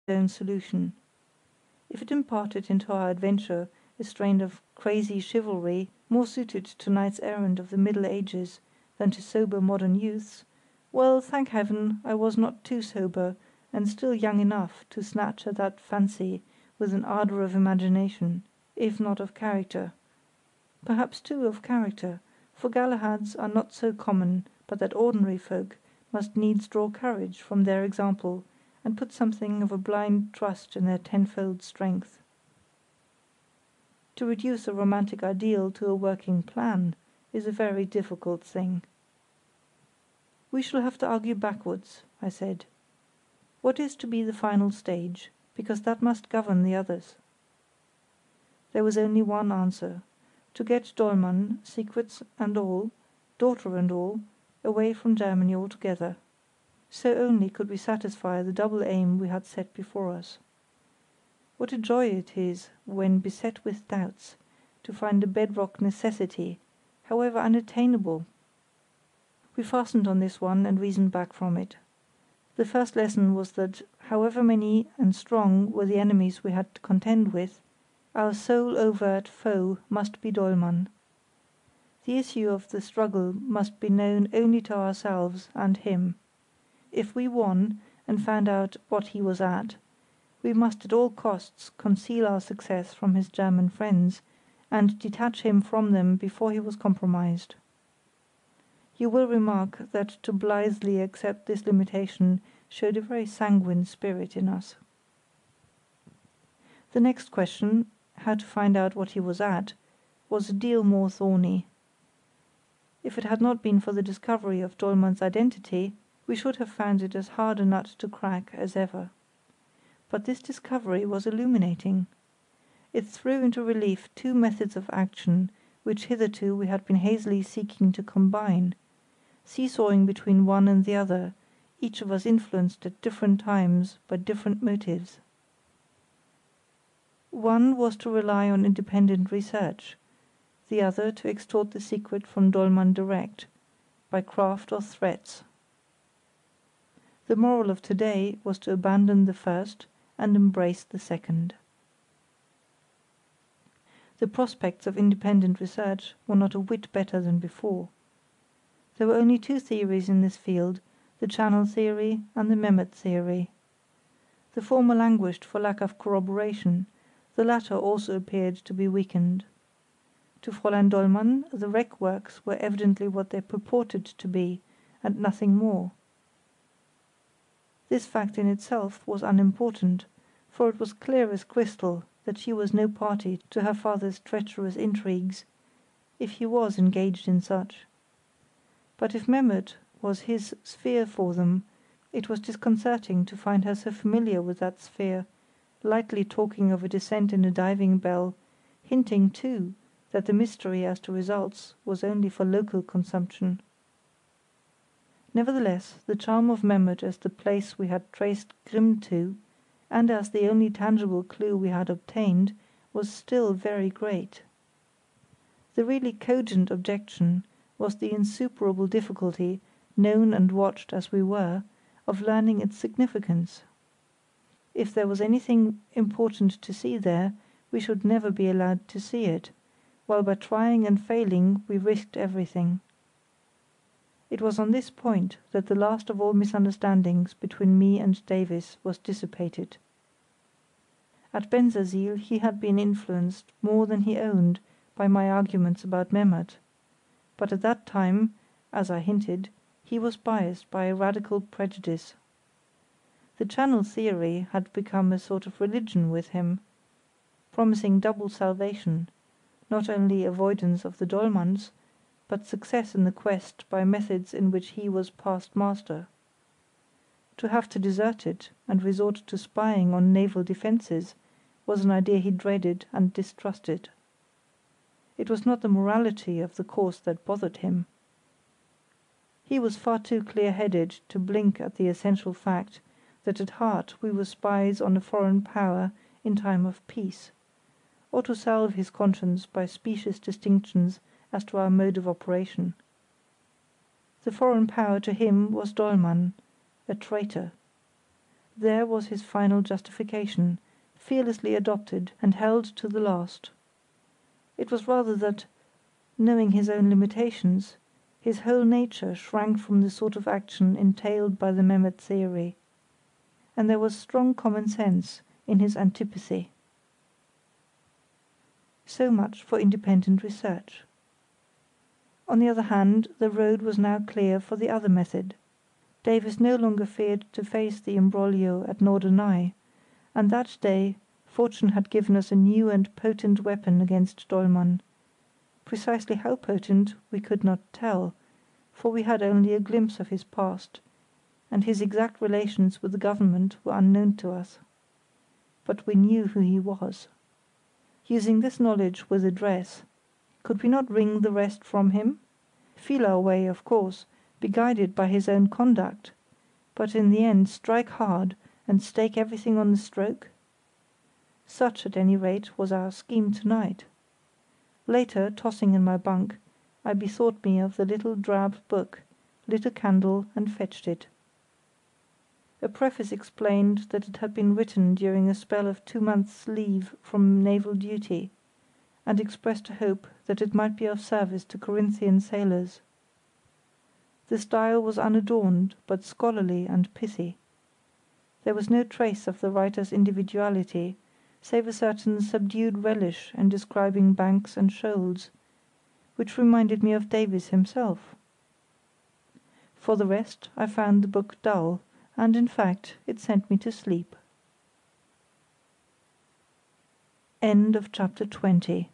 own solution. If it imparted into our adventure a strain of crazy chivalry more suited to knights errant of the Middle Ages than to sober modern youths, well, thank heaven, I was not too sober, and still young enough to snatch at that fancy with an ardour of imagination, if not of character. Perhaps, too, of character, for Galahads are not so common but that ordinary folk must needs draw courage from their example, and put something of a blind trust in their tenfold strength. To reduce a romantic ideal to a working plan is a very difficult thing. We shall have to argue backwards, I said. What is to be the final stage, because that must govern the others? There was only one answer: to get Dollmann, secrets and all, daughter and all, away from Germany altogether. So only could we satisfy the double aim we had set before us. What a joy it is, when beset with doubts, to find a bedrock necessity, however unattainable! We fastened on this one and reasoned back from it. The first lesson was that, however many and strong were the enemies we had to contend with, our sole overt foe must be Dollmann. The issue of the struggle must be known only to ourselves and him. If we won, and found out what he was at, we must at all costs conceal our success from his German friends, and detach him from them before he was compromised. You will remark that to blithely accept this limitation showed a very sanguine spirit in us. The next question, how to find out what he was at, was a deal more thorny. If it had not been for the discovery of Dollmann's identity, we should have found it as hard a nut to crack as ever. But this discovery was illuminating. It threw into relief two methods of action which hitherto we had been hazily seeking to combine, seesawing between one and the other, each of us influenced at different times by different motives. One was to rely on independent research, the other to extort the secret from Dollmann direct, by craft or threats. The moral of today was to abandon the first and embrace the second. The prospects of independent research were not a whit better than before. There were only two theories in this field, the channel theory and the Memmert theory. The former languished for lack of corroboration, the latter also appeared to be weakened. To Fräulein Dollmann the wreck works were evidently what they purported to be, and nothing more. This fact in itself was unimportant, for it was clear as crystal that she was no party to her father's treacherous intrigues, if he was engaged in such. But if Memmert was his sphere for them, it was disconcerting to find her so familiar with that sphere, lightly talking of a descent in a diving bell, hinting, too, that the mystery as to results was only for local consumption. Nevertheless, the charm of Memmert as the place we had traced Grimm to, and as the only tangible clue we had obtained, was still very great. The really cogent objection was the insuperable difficulty, known and watched as we were, of learning its significance. If there was anything important to see there, we should never be allowed to see it, while by trying and failing we risked everything. It was on this point that the last of all misunderstandings between me and Davies was dissipated. At Bensersiel he had been influenced more than he owned by my arguments about Memmert, but at that time, as I hinted, he was biased by a radical prejudice. The channel theory had become a sort of religion with him, promising double salvation, not only avoidance of the Dollmanns, but success in the quest by methods in which he was past master. To have to desert it and resort to spying on naval defences was an idea he dreaded and distrusted. It was not the morality of the course that bothered him. He was far too clear-headed to blink at the essential fact that at heart we were spies on a foreign power in time of peace, or to salve his conscience by specious distinctions as to our mode of operation. The foreign power to him was Dollmann, a traitor. There was his final justification, fearlessly adopted and held to the last. It was rather that, knowing his own limitations, his whole nature shrank from the sort of action entailed by the Memmert theory, and there was strong common sense in his antipathy. So much for independent research. On the other hand, the road was now clear for the other method. Davies no longer feared to face the imbroglio at Norderney, and that day fortune had given us a new and potent weapon against Dollmann. Precisely how potent we could not tell, for we had only a glimpse of his past, and his exact relations with the government were unknown to us. But we knew who he was. Using this knowledge with address, could we not wring the rest from him? Feel our way, of course, be guided by his own conduct, but in the end strike hard and stake everything on the stroke? Such, at any rate, was our scheme tonight. Later, tossing in my bunk, I bethought me of the little drab book, lit a candle, and fetched it. A preface explained that it had been written during a spell of 2 months' leave from naval duty, and expressed a hope that it might be of service to Corinthian sailors. The style was unadorned, but scholarly and pithy. There was no trace of the writer's individuality, save a certain subdued relish in describing banks and shoals, which reminded me of Davies himself. For the rest, I found the book dull, and in fact it sent me to sleep. End of chapter 20.